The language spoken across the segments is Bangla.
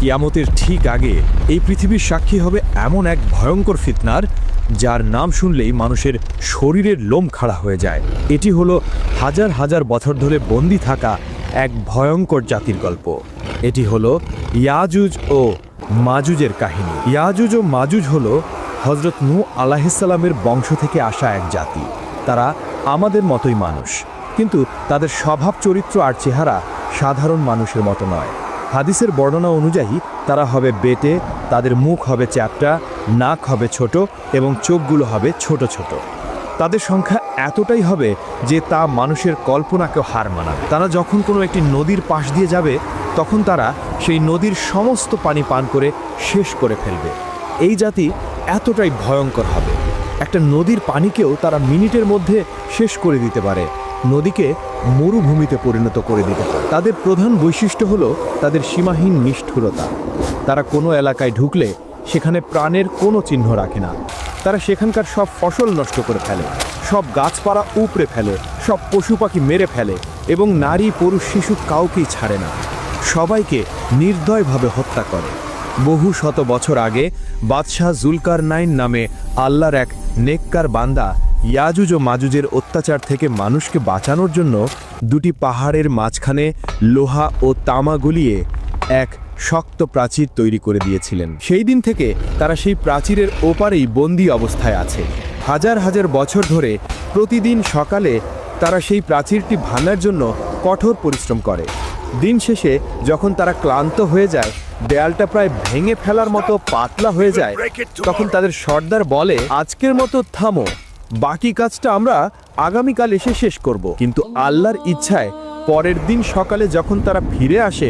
কিয়ামতের ঠিক আগে এই পৃথিবীর সাক্ষী হবে এমন এক ভয়ঙ্কর ফিতনার, যার নাম শুনলেই মানুষের শরীরের লোম খাড়া হয়ে যায়। এটি হলো হাজার হাজার বছর ধরে বন্দী থাকা এক ভয়ঙ্কর জাতির গল্প। এটি হলো ইয়াজুজ ও মাজুজের কাহিনী। ইয়াজুজ ও মাজুজ হলো হযরত নূহ আলাইহিসসালামের বংশ থেকে আসা এক জাতি। তারা আমাদের মতোই মানুষ, কিন্তু তাদের স্বভাব চরিত্র আর চেহারা সাধারণ মানুষের মতো নয়। হাদিসের বর্ণনা অনুযায়ী তারা হবে বেটে, তাদের মুখ হবে চ্যাপ্টা, নাক হবে ছোট এবং চোখগুলো হবে ছোট ছোট। তাদের সংখ্যা এতটাই হবে যে তা মানুষের কল্পনাকেও হার মানাবে। তারা যখন কোনো একটি নদীর পাশ দিয়ে যাবে, তখন তারা সেই নদীর সমস্ত পানি পান করে শেষ করে ফেলবে। এই জাতি এতটাই ভয়ঙ্কর হবে, একটা নদীর পানিকেও তারা মিনিটের মধ্যে শেষ করে দিতে পারে, নদীকে মরুভূমিতে পরিণত করে দিতে পারে। তাদের প্রধান বৈশিষ্ট্য হলো তাদের সীমাহীন নিষ্ঠুরতা। তারা কোনো এলাকায় ঢুকলে সেখানে প্রাণের কোনো চিহ্ন রাখে না। তারা সেখানকার সব ফসল নষ্ট করে ফেলে, সব গাছপালা উপড়ে ফেলে, সব পশু পাখি মেরে ফেলে এবং নারী পুরুষ শিশু কাউকেই ছাড়ে না। সবাইকে নির্দয়ভাবে হত্যা করে। বহু শত বছর আগে বাদশাহ জুলকারনাইন নামে আল্লাহর এক নেককার বান্দা ইয়াজুজ ও মাজুজের অত্যাচার থেকে মানুষকে বাঁচানোর জন্য দুটি পাহাড়ের মাঝখানে লোহা ও তামা গলিয়ে এক শক্ত প্রাচীর তৈরি করে দিয়েছিলেন। সেই দিন থেকে তারা সেই প্রাচীরের ওপারেই বন্দী অবস্থায় আছে। হাজার হাজার বছর ধরে প্রতিদিন সকালে তারা সেই প্রাচীরটি ভাঙার জন্য কঠোর পরিশ্রম করে। দিন শেষে যখন তারা ক্লান্ত হয়ে যায়, দেয়ালটা প্রায় ভেঙে ফেলার মতো পাতলা হয়ে যায়, তখন তাদের সর্দার বলে, আজকের মতো থামো, বাকি কাজটা আমরা আগামীকাল এসে শেষ করব। কিন্তু আল্লাহর ইচ্ছায় পরের দিন সকালে যখন তারা ফিরে আসে,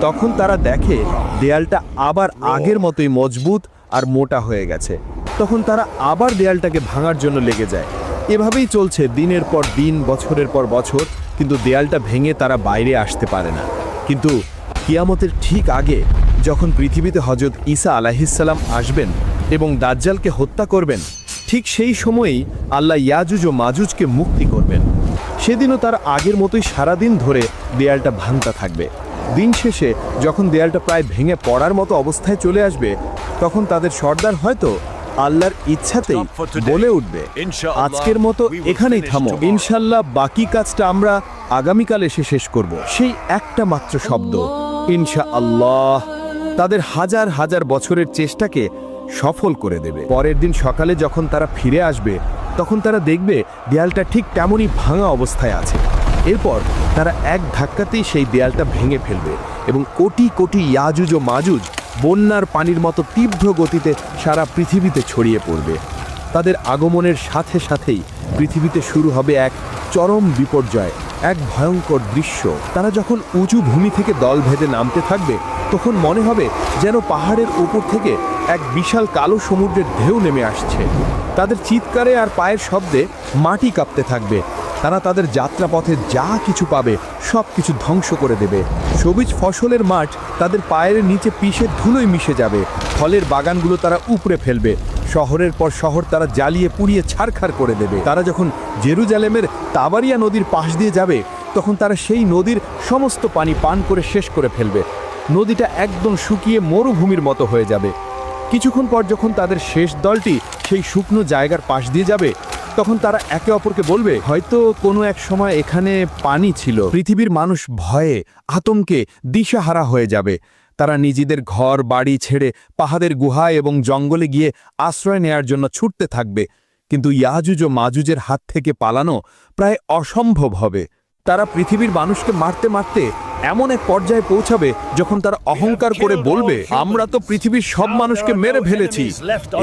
তখন তারা দেখে দেয়ালটা আবার আগের মতোই মজবুত আর মোটা হয়ে গেছে। তখন তারা আবার দেয়ালটাকে ভাঙার জন্য লেগে যায়। এভাবেই চলছে দিনের পর দিন, বছরের পর বছর, কিন্তু দেয়ালটা ভেঙে তারা বাইরে আসতে পারে না। কিন্তু কিয়ামতের ঠিক আগে যখন পৃথিবীতে হযরত ঈসা আলাইহিসসালাম আসবেন এবং দাজ্জালকে হত্যা করবেন, ঠিক সেই সময়েই আল্লাহ ইয়াজুজ ও মাজুজকে মুক্তি করবেন। সেদিনও তার আগের মতোই সারাদিন ধরে দেয়ালটা ভাঙতে থাকবে। দিন শেষে যখন দেয়ালটা প্রায় ভেঙে পড়ার মতো অবস্থায় চলে আসবে, তখন তাদের সর্দার হয়তো আল্লাহর ইচ্ছাতেই বলে উঠবে, আজকের মতো এখানেই থামো, ইনশাল্লাহ বাকি কাজটা আমরা আগামীকাল এসে শেষ করব। সেই একটা মাত্র শব্দ ইনশাআল্লাহ তাদের হাজার হাজার বছরের চেষ্টাকে সফল করে দেবে। পরের দিন সকালে যখন তারা ফিরে আসবে, তখন তারা দেখবে দেয়ালটা ঠিক তেমনই ভাঙা অবস্থায় আছে। এরপর তারা এক ধাক্কাতেই সেই দেয়ালটা ভেঙে ফেলবে এবং কোটি কোটি ইয়াজুজ ও মাজুজ বন্যার পানির মতো তীব্র গতিতে সারা পৃথিবীতে ছড়িয়ে পড়বে। তাদের আগমনের সাথে সাথেই পৃথিবীতে শুরু হবে এক চরম বিপর্যয়, এক ভয়ঙ্কর দৃশ্য। তারা যখন উঁচু ভূমি থেকে দল ভেদে নামতে থাকবে, তখন মনে হবে যেন পাহাড়ের উপর থেকে এক বিশাল কালো সমুদ্রের ঢেউ নেমে আসছে। তাদের চিৎকারে আর পায়ের শব্দে মাটি কাঁপতে থাকবে। তারা তাদের যাত্রাপথে যা কিছু পাবে সব কিছু ধ্বংস করে দেবে। সবুজ ফসলের মাঠ তাদের পায়ের নিচে পিষে ধুলোয় মিশে যাবে। ফলের বাগানগুলো তারা উপড়ে ফেলবে। শহরের পর শহর তারা জ্বালিয়ে পুড়িয়ে ছারখার করে দেবে। তারা যখন জেরুজালেমের তাবারিয়া নদীর পাশ দিয়ে যাবে, তখন তারা সেই নদীর সমস্ত পানি পান করে শেষ করে ফেলবে। নদীটা একদম শুকিয়ে মরুভূমির মতো হয়ে যাবে। কিছুক্ষণ পর যখন তাদের শেষ দলটি সেই শুকনো জায়গার পাশ দিয়ে যাবে, তখন তারা একে অপরকে বলবে, হয়তো কোনো এক সময় এখানে পানি ছিল। পৃথিবীর মানুষ ভয়ে আতঙ্কে দিশাহারা হয়ে যাবে। তারা নিজেদের ঘর বাড়ি ছেড়ে পাহাড়ের গুহায় এবং জঙ্গলে গিয়ে আশ্রয় নেয়ার জন্য ছুটতে থাকবে। কিন্তু ইয়াজুজ ও মাজুজের হাত থেকে পালানো প্রায় অসম্ভব হবে। তারা পৃথিবীর মানুষকে মারতে মারতে এমন এক পর্যায়ে পৌঁছাবে যখন তারা অহংকার করে বলবে, আমরা তো পৃথিবীর সব মানুষকে মেরে ফেলেছি,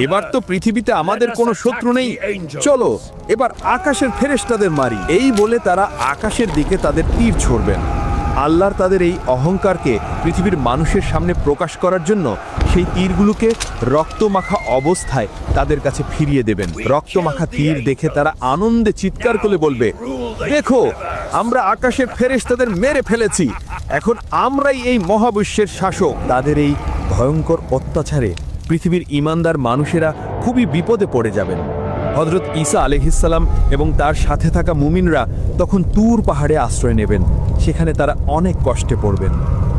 এবার তো পৃথিবীতে আমাদের কোনো শত্রু নেই, চলো এবার আকাশের ফেরেশতাদের মারি। এই বলে তারা আকাশের দিকে তাদের তীর ছুড়বেন। আল্লাহর তাদের এই অহংকারকে পৃথিবীর মানুষের সামনে প্রকাশ করার জন্য সেই তীরগুলোকে রক্তমাখা অবস্থায় তাদের কাছে ফিরিয়ে দেবেন। রক্তমাখা তীর দেখে তারা আনন্দে চিৎকার করে বলবে, দেখো আমরা আকাশের ফেরেশতাদের মেরে ফেলেছি, এখন আমরাই এই মহাবিশ্বের শাসক। তাদের এই ভয়ঙ্কর অত্যাচারে পৃথিবীর ঈমানদার মানুষেরা খুবই বিপদে পড়ে যাবেন। হযরত ঈসা আলাইহিসসালাম এবং তার সাথে থাকা মুমিনরা তখন তুর পাহাড়ে আশ্রয় নেবেন। সেখানে তারা অনেক কষ্টে পড়বেন।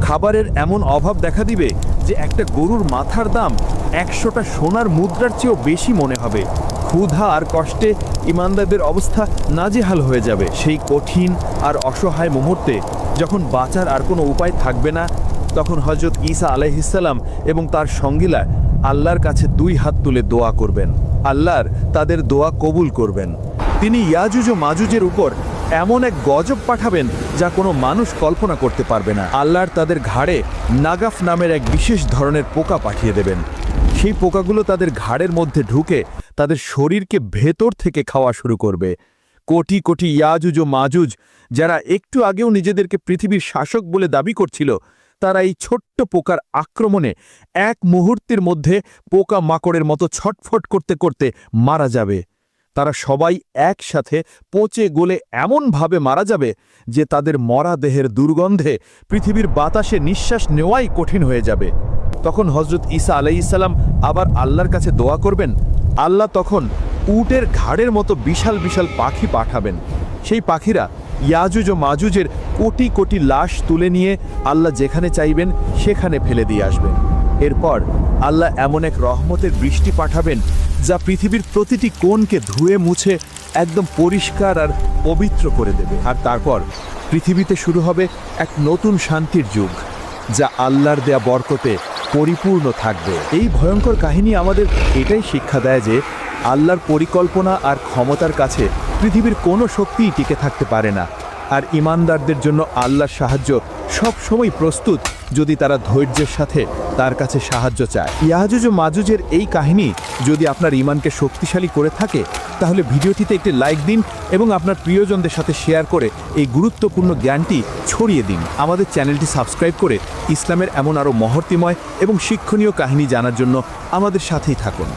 খাবারের এমন অভাব দেখা দিবে যে একটা গরুর মাথার দাম 100টা সোনার মুদ্রার চেয়েও বেশি মনে হবে। ক্ষুধা আর কষ্টে ইমানদারদের অবস্থা নাজেহাল হয়ে যাবে। সেই কঠিন আর অসহায় মুহূর্তে যখন বাঁচার আর কোনো উপায় থাকবে না, তখন হযরত ঈসা আলাইহিসসালাম এবং তার সঙ্গীরা আল্লাহর কাছে 2 হাত তুলে দোয়া করবেন। আল্লাহর তাদের দোয়া কবুল করবেন। তিনি ইয়াজুজ ও মাজুজের উপর এমন এক গজব পাঠাবেন যা কোনো মানুষ কল্পনা করতে পারবে না। আল্লাহর তাদের ঘাড়ে নাগাফ নামের এক বিশেষ ধরনের পোকা পাঠিয়ে দেবেন। সেই পোকাগুলো তাদের ঘাড়ের মধ্যে ঢুকে তাদের শরীরকে ভেতর থেকে খাওয়া শুরু করবে। কোটি কোটি ইয়াজুজ ও মাজুজ, যারা একটু আগেও নিজেদেরকে পৃথিবীর শাসক বলে দাবি করছিল, তারা এই ছোট্ট পোকার আক্রমণে এক মুহূর্তের মধ্যে পোকা মাকড়ের মতো ছটফট করতে করতে মারা যাবে। তারা সবাই একসাথে পচে গলে এমনভাবে মারা যাবে যে তাদের মরা দেহের দুর্গন্ধে পৃথিবীর বাতাসে নিঃশ্বাস নেওয়াই কঠিন হয়ে যাবে। তখন হযরত ঈসা আলাইহিসসালাম আবার আল্লাহর কাছে দোয়া করবেন। আল্লাহ তখন উটের ঘাড়ের মতো বিশাল বিশাল পাখি পাঠাবেন। সেই পাখিরা ইয়াজুজ ও মাজুজের কোটি কোটি লাশ তুলে নিয়ে আল্লাহ যেখানে চাইবেন সেখানে ফেলে দিয়ে আসবেন। এরপর আল্লাহ এমন এক রহমতের বৃষ্টি পাঠাবেন যা পৃথিবীর প্রতিটি কোণকে ধুয়ে মুছে একদম পরিষ্কার আর পবিত্র করে দেবে। আর তারপর পৃথিবীতে শুরু হবে এক নতুন শান্তির যুগ, যা আল্লাহর দেয়া বরকতে পরিপূর্ণ থাকবে। এই ভয়ঙ্কর কাহিনী আমাদের এটাই শিক্ষা দেয় যে আল্লাহর পরিকল্পনা আর ক্ষমতার কাছে পৃথিবীর কোনো শক্তিই টিকে থাকতে পারে না। আর ঈমানদারদের জন্য আল্লাহর সাহায্য সব সময় প্রস্তুত, যদি তারা ধৈর্যের সাথে তার কাছে সাহায্য চায়। ইয়াজুজ ও মাজুজের এই কাহিনী যদি আপনার ঈমানকে শক্তিশালী করে থাকে, তাহলে ভিডিওটিতে একটি লাইক দিন এবং আপনার প্রিয়জনদের সাথে শেয়ার করে এই গুরুত্বপূর্ণ জ্ঞানটি ছড়িয়ে দিন। আমাদের চ্যানেলটি সাবস্ক্রাইব করে ইসলামের এমন আরও মহর্তিময় এবং শিক্ষণীয় কাহিনী জানার জন্য আমাদের সাথেই থাকুন।